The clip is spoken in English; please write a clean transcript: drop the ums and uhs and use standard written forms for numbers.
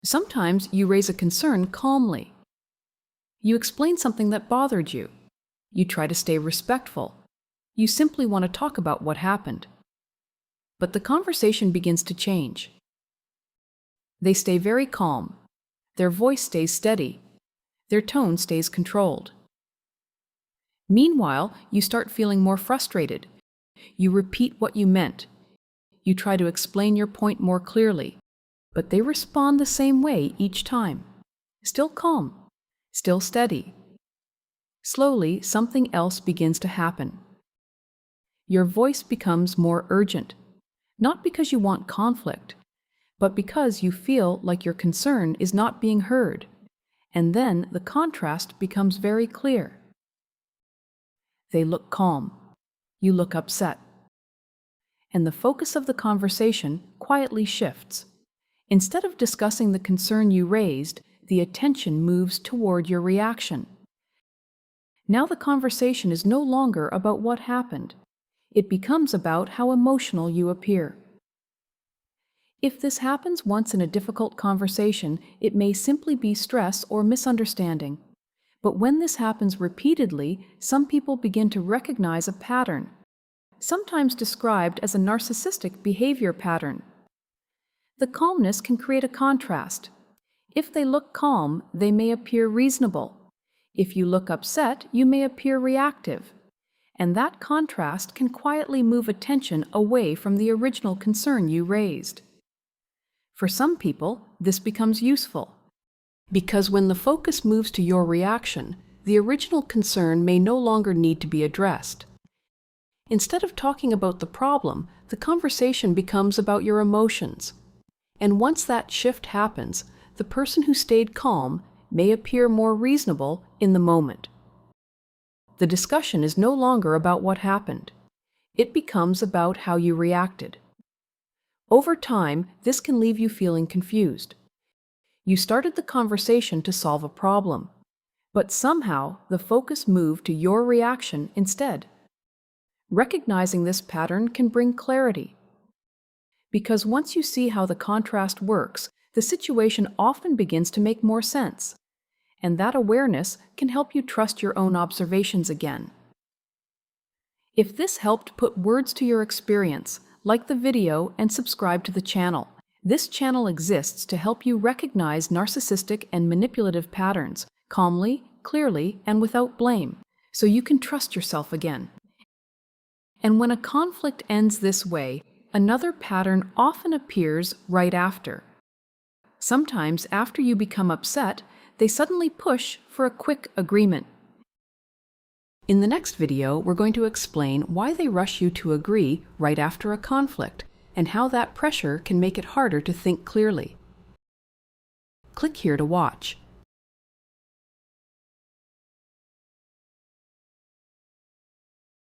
Sometimes you raise a concern calmly. You explain something that bothered you. You try to stay respectful. You simply want to talk about what happened. But the conversation begins to change. They stay very calm. Their voice stays steady. Their tone stays controlled. Meanwhile, you start feeling more frustrated. You repeat what you meant. You try to explain your point more clearly, but they respond the same way each time. Still calm, still steady. Slowly, something else begins to happen. Your voice becomes more urgent, not because you want conflict, but because you feel like your concern is not being heard, and then the contrast becomes very clear. They look calm. You look upset. And the focus of the conversation quietly shifts. Instead of discussing the concern you raised, the attention moves toward your reaction. Now the conversation is no longer about what happened. It becomes about how emotional you appear. If this happens once in a difficult conversation, it may simply be stress or misunderstanding. But when this happens repeatedly, some people begin to recognize a pattern, sometimes described as a narcissistic behavior pattern. The calmness can create a contrast. If they look calm, they may appear reasonable. If you look upset, you may appear reactive. And that contrast can quietly move attention away from the original concern you raised. For some people, this becomes useful, because when the focus moves to your reaction, the original concern may no longer need to be addressed. Instead of talking about the problem, the conversation becomes about your emotions. And once that shift happens, the person who stayed calm may appear more reasonable in the moment. The discussion is no longer about what happened. It becomes about how you reacted. Over time, this can leave you feeling confused. You started the conversation to solve a problem, but somehow the focus moved to your reaction instead. Recognizing this pattern can bring clarity. Because once you see how the contrast works, the situation often begins to make more sense, and that awareness can help you trust your own observations again. If this helped put words to your experience, like the video and subscribe to the channel. This channel exists to help you recognize narcissistic and manipulative patterns calmly, clearly, and without blame, so you can trust yourself again. And when a conflict ends this way, another pattern often appears right after. Sometimes after you become upset, they suddenly push for a quick agreement. In the next video, we're going to explain why they rush you to agree right after a conflict, and how that pressure can make it harder to think clearly. Click here to watch.